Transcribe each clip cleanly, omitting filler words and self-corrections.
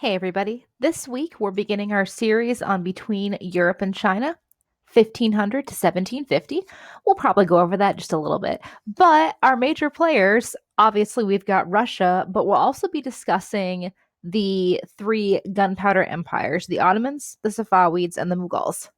Hey everybody. This week we're beginning our series on between Europe and China, 1500 to 1750. We'll probably go over that just a little bit. But our major players, obviously we've got Russia, but we'll also be discussing the three gunpowder empires, the Ottomans, the Safavids, and the Mughals.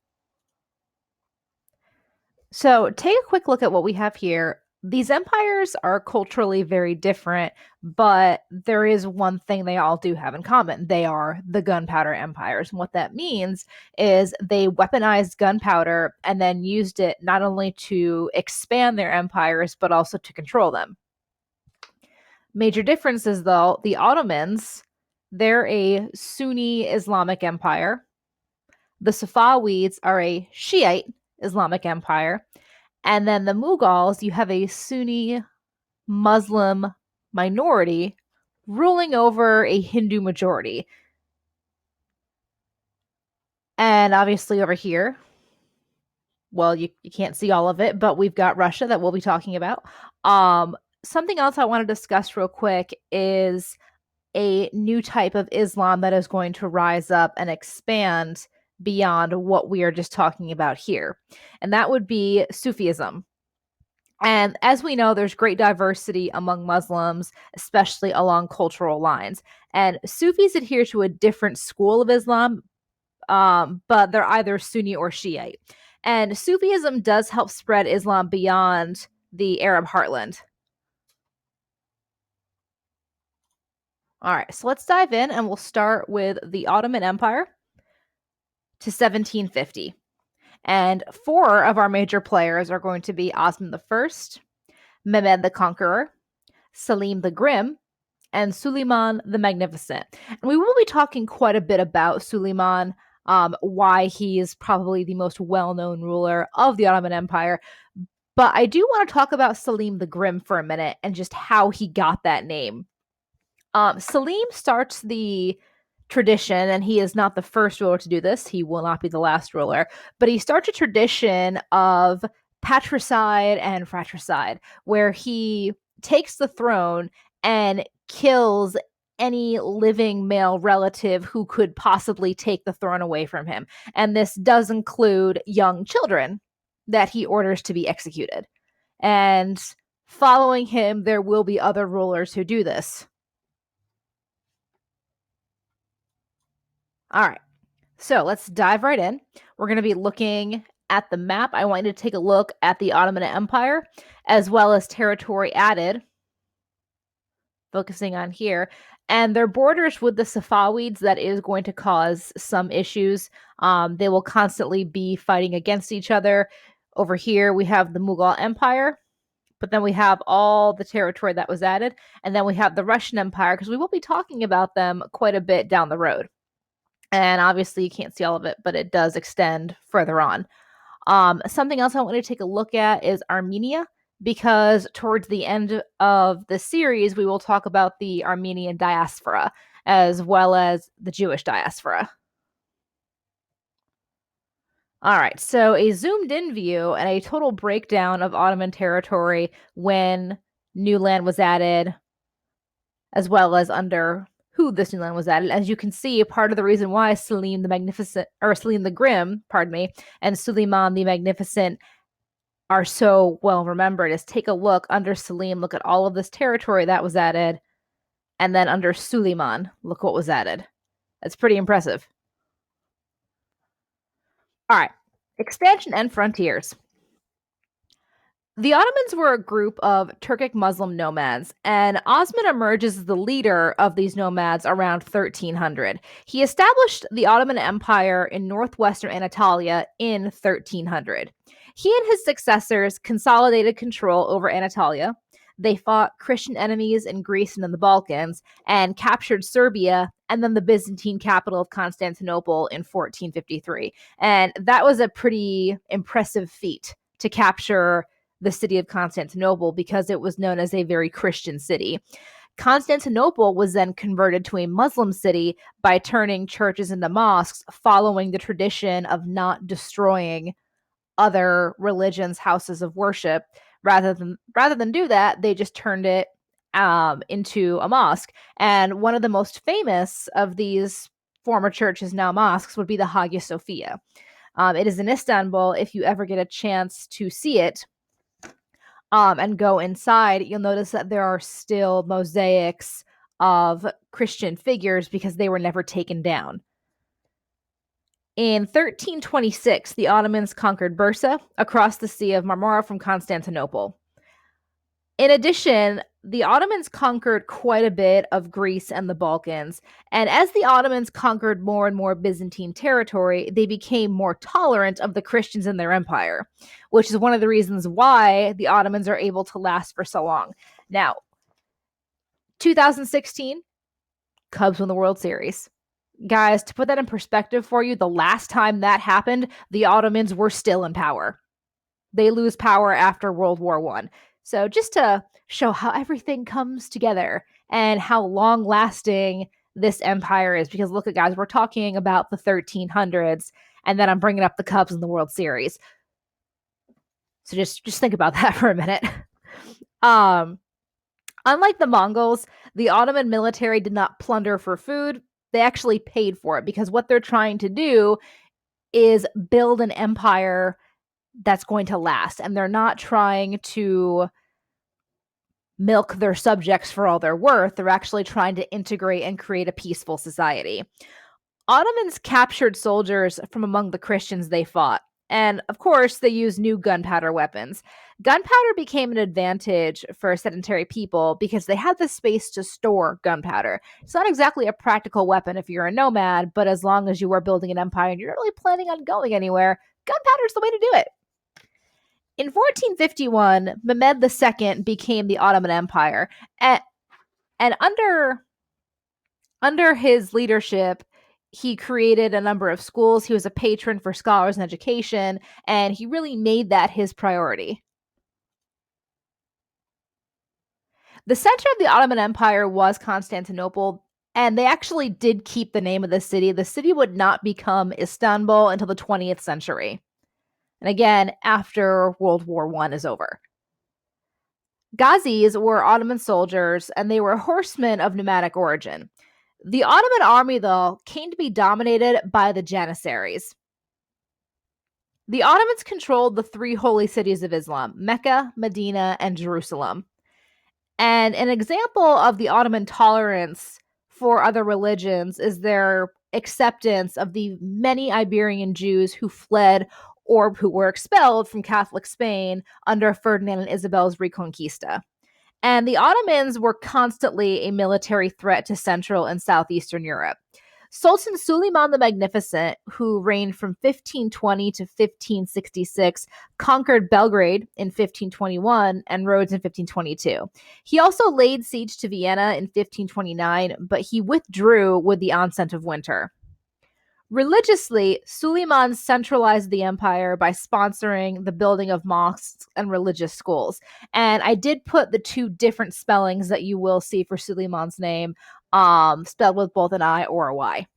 So take a quick look at what we have here. These empires are culturally very different, but there is one thing they all do have in common. They are the gunpowder empires. And what that means is they weaponized gunpowder and then used it not only to expand their empires, but also to control them. Major differences, though, the Ottomans, they're a Sunni Islamic empire. The Safavids are a Shiite Islamic empire. And then the Mughals, you have a Sunni Muslim minority ruling over a Hindu majority. And obviously over here, well, you can't see all of it, but we've got Russia that we'll be talking about. Something else I want to discuss real quick is a new type of Islam that is going to rise up and expand beyond what we are just talking about here. And that would be Sufism. And as we know, there's great diversity among Muslims, especially along cultural lines. And Sufis adhere to a different school of Islam, but they're either Sunni or Shiite. And Sufism does help spread Islam beyond the Arab heartland. All right, so let's dive in and we'll start with the Ottoman Empire to 1750. And four of our major players are going to be Osman I, Mehmed the Conqueror, Selim the Grim, and Suleiman the Magnificent. And we will be talking quite a bit about Suleiman, why he is probably the most well-known ruler of the Ottoman Empire. But I do want to talk about Selim the Grim for a minute and just how he got that name. Selim starts the tradition, and he is not the first ruler to do this. He will not be the last ruler, but he starts a tradition of patricide and fratricide, where he takes the throne and kills any living male relative who could possibly take the throne away from him. And this does include young children that he orders to be executed. And following him, there will be other rulers who do this. All right, so let's dive right in. We're going to be looking at the map. I want you to take a look at the Ottoman Empire, as well as territory added, focusing on here. And their borders with the Safavids, that is going to cause some issues. They will constantly be fighting against each other. Over here, we have the Mughal Empire, but then we have all the territory that was added. And then we have the Russian Empire, because we will be talking about them quite a bit down the road. And obviously you can't see all of it, but it does extend further on. Something else I want to take a look at is Armenia, because towards the end of the series, we will talk about the Armenian diaspora as well as the Jewish diaspora. All right, so a zoomed in view and a total breakdown of Ottoman territory when new land was added, as well as under who this new land was added. As you can see, part of the reason why Selim the Magnificent, or Selim the Grim, pardon me, and Suleiman the Magnificent are so well remembered is take a look under Selim, look at all of this territory that was added, and then under Suleiman, look what was added. That's pretty impressive. All right, expansion and frontiers. The Ottomans were a group of Turkic Muslim nomads, and Osman emerges as the leader of these nomads around 1300. He established the Ottoman Empire in northwestern Anatolia in 1300. He and his successors consolidated control over Anatolia. They fought Christian enemies in Greece and in the Balkans, and captured Serbia and then the Byzantine capital of Constantinople in 1453. And that was a pretty impressive feat to capture the city of Constantinople, because it was known as a very Christian city. Constantinople was then converted to a Muslim city by turning churches into mosques, following the tradition of not destroying other religions' houses of worship. Rather than do that, they just turned it into a mosque. And one of the most famous of these former churches, now mosques, would be the Hagia Sophia. It is in Istanbul. If you ever get a chance to see it and go inside, you'll notice that there are still mosaics of Christian figures because they were never taken down. In 1326, the Ottomans conquered Bursa across the Sea of Marmara from Constantinople. In addition, the Ottomans conquered quite a bit of Greece and the Balkans, and as the Ottomans conquered more and more Byzantine territory, they became more tolerant of the Christians in their empire, which is one of the reasons why the Ottomans are able to last for so long. Now, 2016, Cubs win the World Series. Guys, to put that in perspective for you, the last time that happened, the Ottomans were still in power. They lose power after World War I. So just to show how everything comes together and how long-lasting this empire is, because look at guys, we're talking about the 1300s, and then I'm bringing up the Cubs in the World Series. So just think about that for a minute. Unlike the Mongols, the Ottoman military did not plunder for food. They actually paid for it because what they're trying to do is build an empire that's going to last. And they're not trying to milk their subjects for all they're worth. They're actually trying to integrate and create a peaceful society. Ottomans captured soldiers from among the Christians they fought. And of course, they used new gunpowder weapons. Gunpowder became an advantage for sedentary people because they had the space to store gunpowder. It's not exactly a practical weapon if you're a nomad, but as long as you are building an empire and you're not really planning on going anywhere, gunpowder is the way to do it. In 1451, Mehmed II became the Ottoman Empire, and under his leadership, he created a number of schools. He was a patron for scholars and education, and he really made that his priority. The center of the Ottoman Empire was Constantinople, and they actually did keep the name of the city. The city would not become Istanbul until the 20th century. And again, after World War I is over. Ghazis were Ottoman soldiers, and they were horsemen of nomadic origin. The Ottoman army, though, came to be dominated by the Janissaries. The Ottomans controlled the three holy cities of Islam, Mecca, Medina, and Jerusalem. And an example of the Ottoman tolerance for other religions is their acceptance of the many Iberian Jews who fled or who were expelled from Catholic Spain under Ferdinand and Isabel's Reconquista. And the Ottomans were constantly a military threat to Central and Southeastern Europe. Sultan Suleiman the Magnificent, who reigned from 1520 to 1566, conquered Belgrade in 1521 and Rhodes in 1522. He also laid siege to Vienna in 1529, but he withdrew with the onset of winter. Religiously, Suleiman centralized the empire by sponsoring the building of mosques and religious schools. And I did put the two different spellings that you will see for Suleiman's name, spelled with both an I or a Y.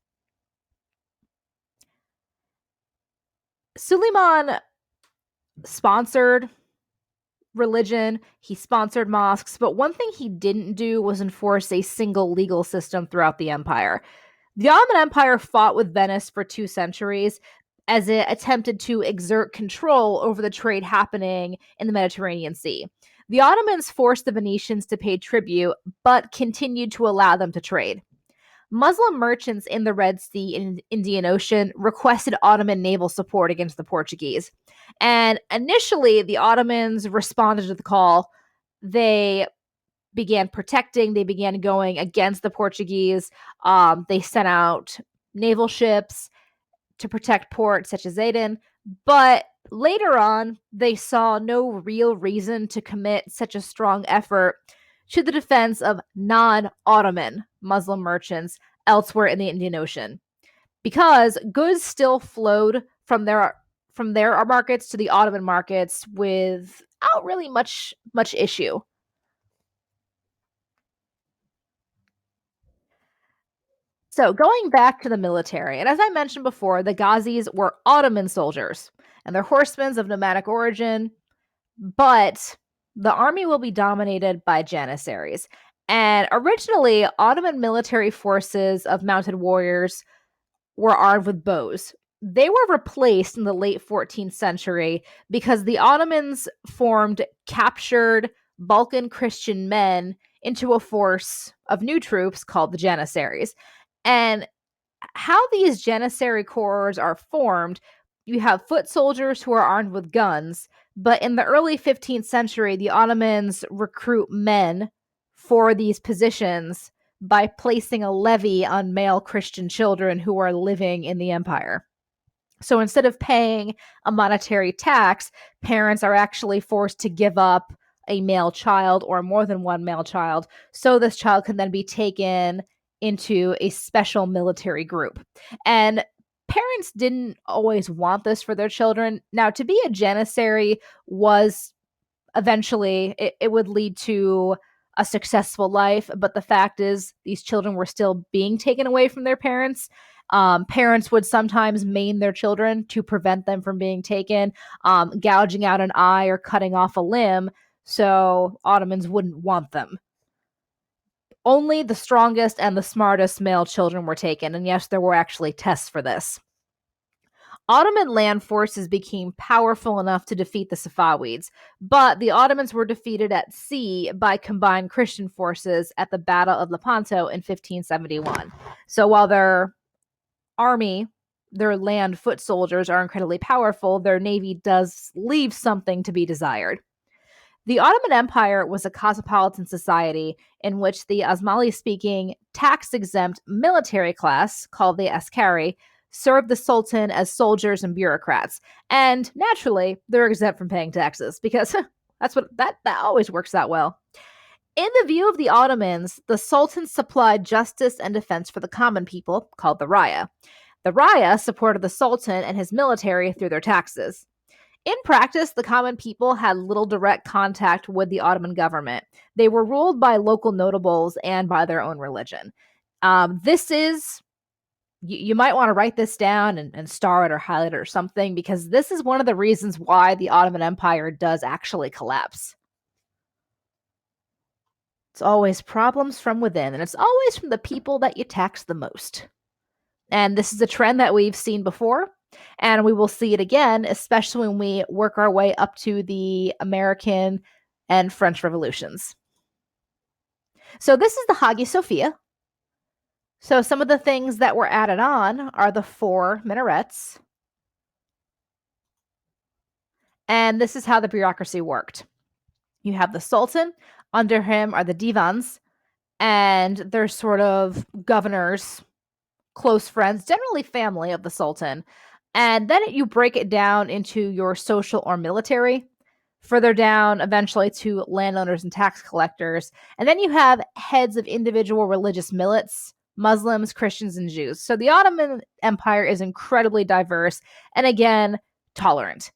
Suleiman sponsored religion, he sponsored mosques, but one thing he didn't do was enforce a single legal system throughout the empire. The Ottoman Empire fought with Venice for 2 centuries as it attempted to exert control over the trade happening in the Mediterranean Sea. The Ottomans forced the Venetians to pay tribute, but continued to allow them to trade. Muslim merchants in the Red Sea and Indian Ocean requested Ottoman naval support against the Portuguese. And initially, the Ottomans responded to the call. They began protecting, they began going against the Portuguese. They sent out naval ships to protect ports such as Aden. But later on, they saw no real reason to commit such a strong effort to the defense of non-Ottoman Muslim merchants elsewhere in the Indian Ocean, because goods still flowed from their markets to the Ottoman markets without really much issue. So going back to the military, and as I mentioned before, the Ghazis were Ottoman soldiers, and they're horsemen of nomadic origin, but The army will be dominated by janissaries. And originally, Ottoman military forces of mounted warriors were armed with bows. They were replaced in the late 14th century because the Ottomans formed captured Balkan Christian men into a force of new troops called the Janissaries. And how these Janissary corps are formed, you have foot soldiers who are armed with guns, but in the early 15th century, the Ottomans recruit men for these positions by placing a levy on male Christian children who are living in the empire. So instead of paying a monetary tax, parents are actually forced to give up a male child or more than one male child, so this child can then be taken into a special military group. And parents didn't always want this for their children. Now, to be a janissary was eventually, it would lead to a successful life, but the fact is these children were still being taken away from their parents. Parents would sometimes maim their children to prevent them from being taken, gouging out an eye or cutting off a limb, so Ottomans wouldn't want them. Only the strongest and the smartest male children were taken, and yes, there were actually tests for this. Ottoman land forces became powerful enough to defeat the Safavids, but the Ottomans were defeated at sea by combined Christian forces at the Battle of Lepanto in 1571. So while their army, their land foot soldiers, are incredibly powerful, their navy does leave something to be desired. The Ottoman Empire was a cosmopolitan society in which the Osmani-speaking, tax-exempt military class, called the askari, served the Sultan as soldiers and bureaucrats. And naturally, they're exempt from paying taxes because that always works out well. In the view of the Ottomans, the Sultan supplied justice and defense for the common people, called the Raya. The Raya supported the Sultan and his military through their taxes. In practice, the common people had little direct contact with the Ottoman government. They were ruled by local notables and by their own religion. You might want to write this down and star it or highlight it or something, because this is one of the reasons why the Ottoman Empire does actually collapse. It's always problems from within, and it's always from the people that you tax the most. And this is a trend that we've seen before, and we will see it again, especially when we work our way up to the American and French revolutions. So this is the Hagia Sophia. So some of the things that were added on are the 4 minarets. And this is how the bureaucracy worked. You have the Sultan, under him are the divans, and they're sort of governors, close friends, generally family of the Sultan. And then you break it down into your social or military, further down eventually to landowners and tax collectors. And then you have heads of individual religious millets, Muslims, Christians, and Jews. So the Ottoman Empire is incredibly diverse and, again, tolerant.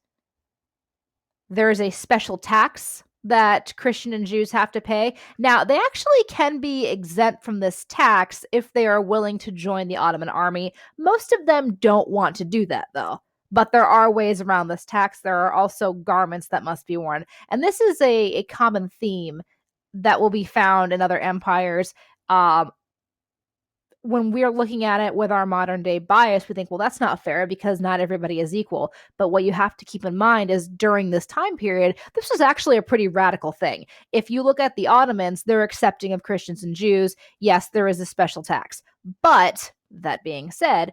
There is a special tax that Christian and Jews have to pay. Now, they actually can be exempt from this tax if they are willing to join the Ottoman army. Most of them don't want to do that, though. But there are ways around this tax. There are also garments that must be worn. And this is a common theme that will be found in other empires. When we're looking at it with our modern day bias, we think, well, that's not fair because not everybody is equal. But what you have to keep in mind is during this time period, this was actually a pretty radical thing. If you look at the Ottomans, they're accepting of Christians and Jews. Yes, there is a special tax. But that being said,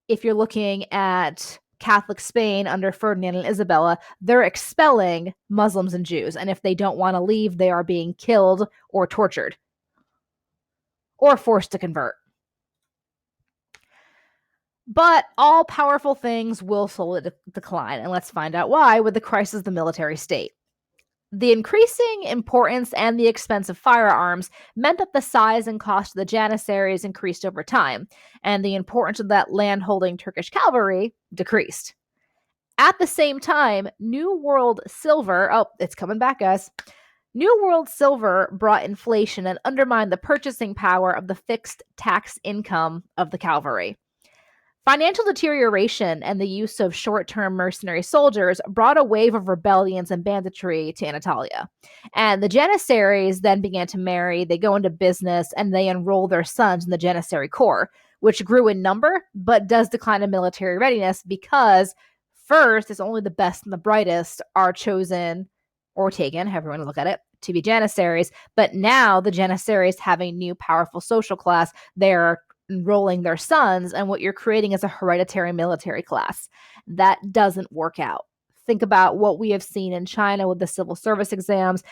if you're looking at Catholic Spain under Ferdinand and Isabella, they're expelling Muslims and Jews. And if they don't want to leave, they are being killed or tortured or forced to convert. But all powerful things will slowly decline, and let's find out why with the crisis of the military state. The increasing importance and the expense of firearms meant that the size and cost of the Janissaries increased over time, and the importance of that land-holding Turkish cavalry decreased. At the same time, New World silver, it's coming back, guys. New World silver brought inflation and undermined the purchasing power of the fixed tax income of the cavalry. Financial deterioration and the use of short-term mercenary soldiers brought a wave of rebellions and banditry to Anatolia. And the Janissaries then began to marry, they go into business, and they enroll their sons in the Janissary Corps, which grew in number but does decline in military readiness because first, it's only the best and the brightest are chosen or taken, however you want to look at it, to be Janissaries. But now the Janissaries have a new powerful social class. They're enrolling their sons, and what you're creating is a hereditary military class. That doesn't work out. Think about what we have seen in China with the civil service exams.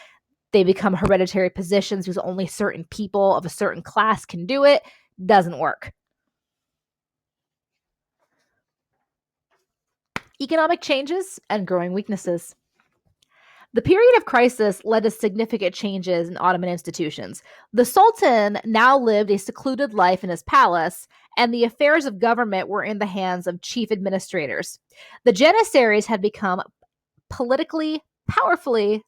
They become hereditary positions because only certain people of a certain class can do it. Doesn't work. Economic changes and growing weaknesses. The period of crisis led to significant changes in Ottoman institutions. The Sultan now lived a secluded life in his palace, and the affairs of government were in the hands of chief administrators. The Janissaries had become politically, powerfully,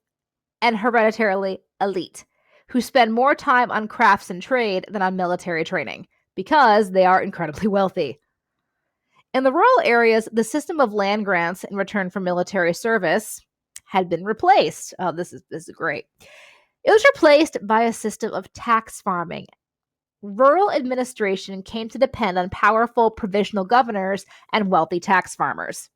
and hereditarily elite, who spend more time on crafts and trade than on military training, because they are incredibly wealthy. In the rural areas, the system of land grants in return for military service had been replaced. Oh, this is great. It was replaced by a system of tax farming. Rural administration came to depend on powerful provisional governors and wealthy tax farmers.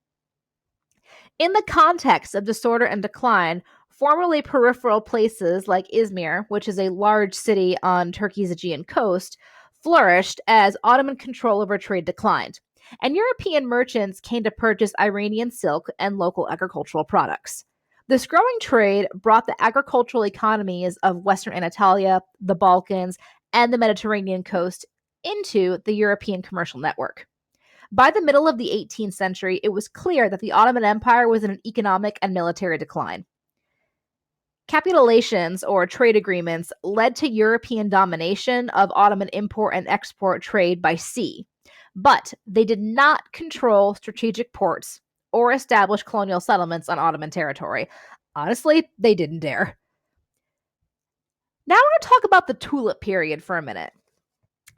In the context of disorder and decline, formerly peripheral places like Izmir, which is a large city on Turkey's Aegean coast, flourished as Ottoman control over trade declined, and European merchants came to purchase Iranian silk and local agricultural products. This growing trade brought the agricultural economies of Western Anatolia, the Balkans, and the Mediterranean coast into the European commercial network. By the middle of the 18th century, it was clear that the Ottoman Empire was in an economic and military decline. Capitulations, or trade agreements, led to European domination of Ottoman import and export trade by sea, but they did not control strategic ports or establish colonial settlements on Ottoman territory. Honestly, they didn't dare. Now I want to talk about the Tulip period for a minute.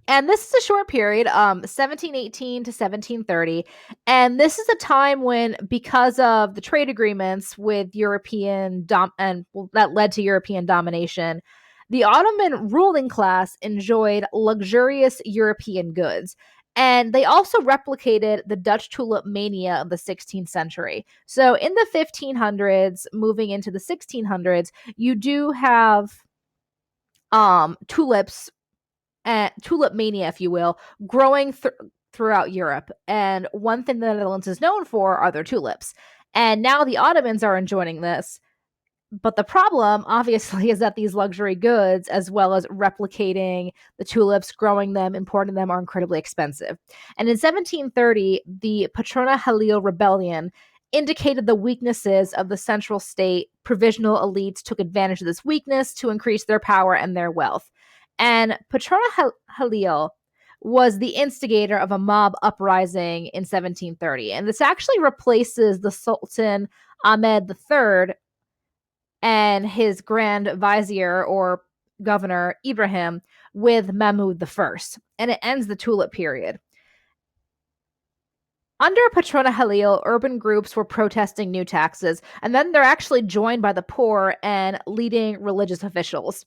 And this is a short period, 1718 to 1730. And this is a time when, because of the trade agreements with that led to European domination, the Ottoman ruling class enjoyed luxurious European goods. And they also replicated the Dutch tulip mania of the 16th century. So in the 1500s, moving into the 1600s, you do have tulips, tulip mania, if you will, growing throughout Europe. And one thing the Netherlands is known for are their tulips. And now the Ottomans are enjoying this. But the problem, obviously, is that these luxury goods, as well as replicating the tulips, growing them, importing them, are incredibly expensive. And in 1730, the Patrona Halil Rebellion indicated the weaknesses of the central state. Provisional elites took advantage of this weakness to increase their power and their wealth. And Patrona Halil was the instigator of a mob uprising in 1730. And this actually replaces the Sultan Ahmed III and his Grand Vizier or governor Ibrahim with Mahmud I, and it ends the Tulip period. Under Patrona Halil, urban groups were protesting new taxes, and then they're actually joined by the poor and leading religious officials.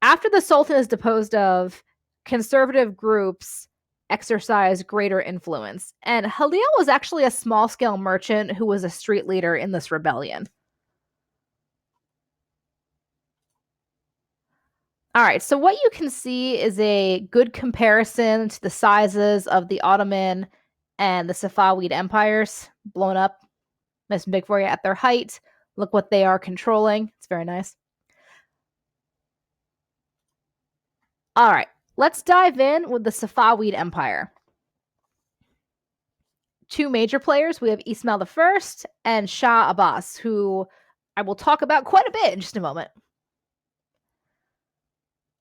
After the Sultan is deposed of, conservative groups exercise greater influence, and Halil was actually a small-scale merchant who was a street leader in this rebellion. All right, so what you can see is a good comparison to the sizes of the Ottoman and the Safavid empires, blown up nice and big for you at their height. Look what they are controlling. It's very nice. All right, let's dive in with the Safavid Empire. Two major players. We have Ismail I and Shah Abbas, who I will talk about quite a bit in just a moment.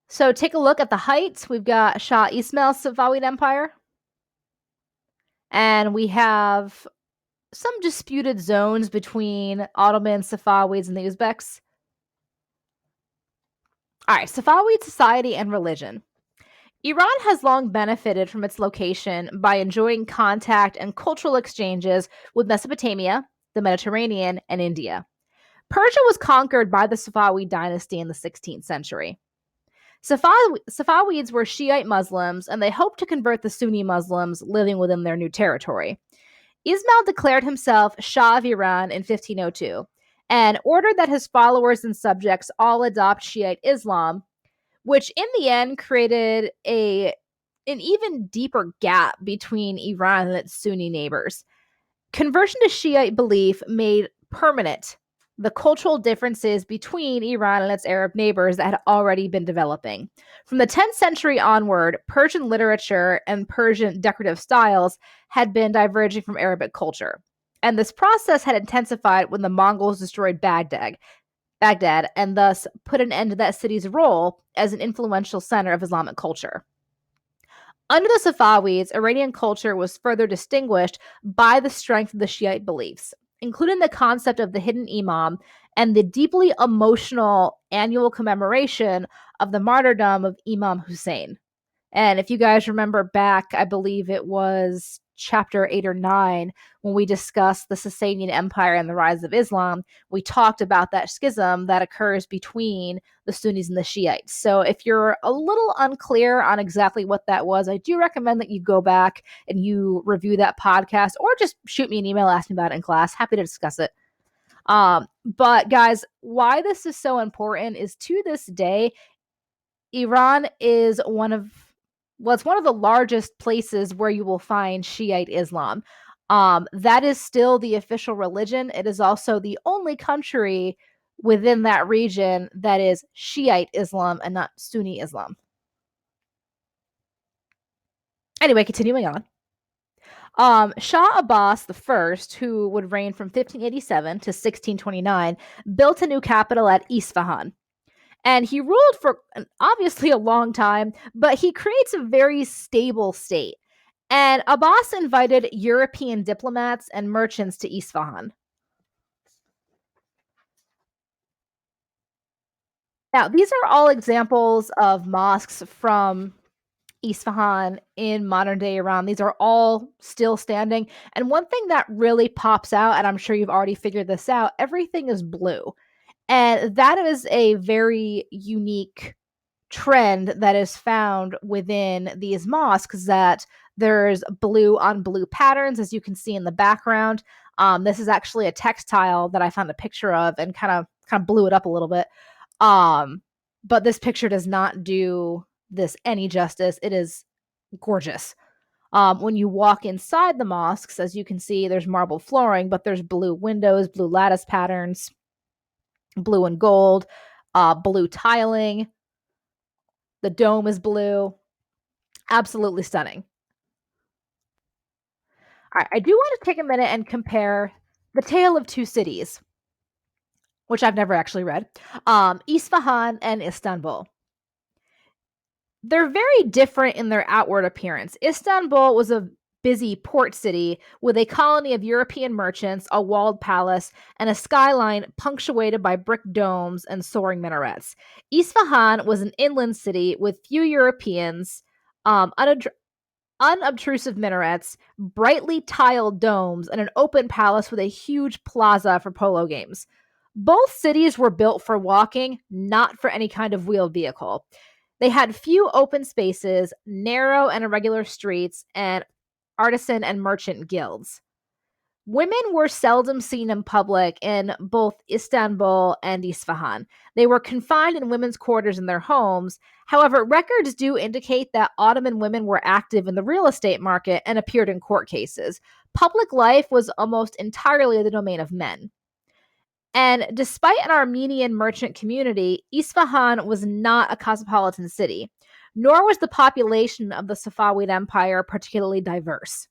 So take a look at the heights. We've got Shah Ismail's Safavid Empire. And we have some disputed zones between Ottoman, Safavids, and the Uzbeks. All right, Safavid society and religion. Iran has long benefited from its location by enjoying contact and cultural exchanges with Mesopotamia, the Mediterranean, and India. Persia was conquered by the Safavid dynasty in the 16th century. Safavids were Shiite Muslims, and they hoped to convert the Sunni Muslims living within their new territory. Ismail declared himself Shah of Iran in 1502 and ordered that his followers and subjects all adopt Shiite Islam, which in the end created an even deeper gap between Iran and its Sunni neighbors. Conversion to Shiite belief made permanent the cultural differences between Iran and its Arab neighbors that had already been developing. From the 10th century onward, Persian literature and Persian decorative styles had been diverging from Arabic culture. And this process had intensified when the Mongols destroyed Baghdad, and thus put an end to that city's role as an influential center of Islamic culture. Under the Safavids, Iranian culture was further distinguished by the strength of the Shiite beliefs, including the concept of the hidden imam and the deeply emotional annual commemoration of the martyrdom of Imam Hussein. And if you guys remember back, I believe it was chapter 8 or 9, when we discussed the Safavid Empire and the rise of Islam, we talked about that schism that occurs between the Sunnis and the Shiites. So if you're a little unclear on exactly what that was, I do recommend that you go back and you review that podcast, or just shoot me an email, ask me about it in class. Happy to discuss it. But guys, why this is so important is, to this day, Iran is it's one of the largest places where you will find Shiite Islam. That is still the official religion. It is also the only country within that region that is Shiite Islam and not Sunni Islam. Anyway, continuing on. Shah Abbas I, who would reign from 1587 to 1629, built a new capital at Isfahan. And he ruled for obviously a long time, but he creates a very stable state. And Abbas invited European diplomats and merchants to Isfahan. Now, these are all examples of mosques from Isfahan in modern day Iran. These are all still standing. And one thing that really pops out, and I'm sure you've already figured this out, everything is blue. And that is a very unique trend that is found within these mosques, that there's blue on blue patterns, as you can see in the background. This is actually a textile that I found a picture of and kind of blew it up a little bit. But this picture does not do this any justice. It is gorgeous. When you walk inside the mosques, as you can see, there's marble flooring, but there's blue windows, blue lattice patterns, blue and gold, blue tiling. The dome is blue. Absolutely stunning. All right, I do want to take a minute and compare The Tale of Two Cities, which I've never actually read, Isfahan and Istanbul. They're very different in their outward appearance. Istanbul was a busy port city with a colony of European merchants, a walled palace, and a skyline punctuated by brick domes and soaring minarets. Isfahan was an inland city with few Europeans, unobtrusive minarets, brightly tiled domes, and an open palace with a huge plaza for polo games. Both cities were built for walking, not for any kind of wheeled vehicle. They had few open spaces, narrow and irregular streets, and artisan and merchant guilds. Women were seldom seen in public in both Istanbul and Isfahan. They were confined in women's quarters in their homes. However, records do indicate that Ottoman women were active in the real estate market and appeared in court cases. Public life was almost entirely the domain of men. And despite an Armenian merchant community, Isfahan was not a cosmopolitan city, nor was the population of the Safavid Empire particularly diverse.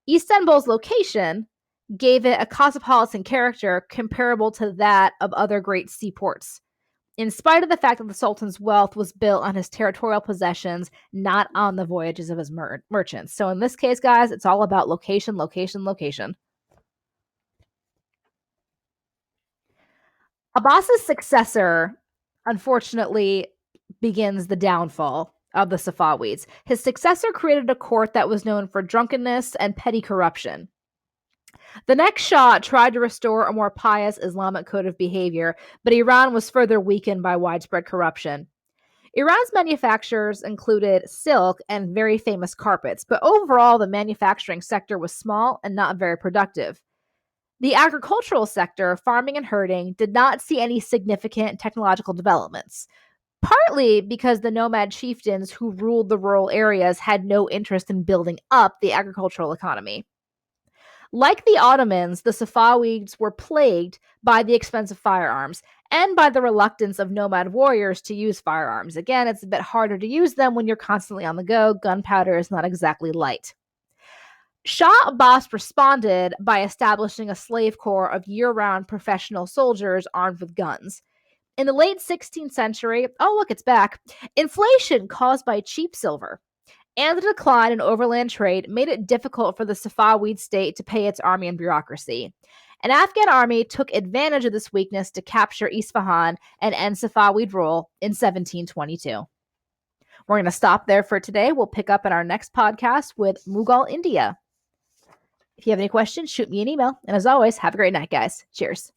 Istanbul's location gave it a cosmopolitan character comparable to that of other great seaports, in spite of the fact that the Sultan's wealth was built on his territorial possessions, not on the voyages of his merchants. So in this case, guys, it's all about location, location, location. Abbas's successor, unfortunately, begins the downfall of the Safavids. His successor created a court that was known for drunkenness and petty corruption. The next Shah tried to restore a more pious Islamic code of behavior, but Iran was further weakened by widespread corruption. Iran's manufactures included silk and very famous carpets, but overall the manufacturing sector was small and not very productive. The agricultural sector, farming and herding, did not see any significant technological developments, partly because the nomad chieftains who ruled the rural areas had no interest in building up the agricultural economy. Like the Ottomans, the Safavids were plagued by the expensive firearms and by the reluctance of nomad warriors to use firearms. Again, it's a bit harder to use them when you're constantly on the go. Gunpowder is not exactly light. Shah Abbas responded by establishing a slave corps of year-round professional soldiers armed with guns. In the late 16th century, oh look, it's back, inflation caused by cheap silver and the decline in overland trade made it difficult for the Safavid state to pay its army and bureaucracy. An Afghan army took advantage of this weakness to capture Isfahan and end Safavid rule in 1722. We're going to stop there for today. We'll pick up in our next podcast with Mughal India. If you have any questions, shoot me an email. And as always, have a great night, guys. Cheers.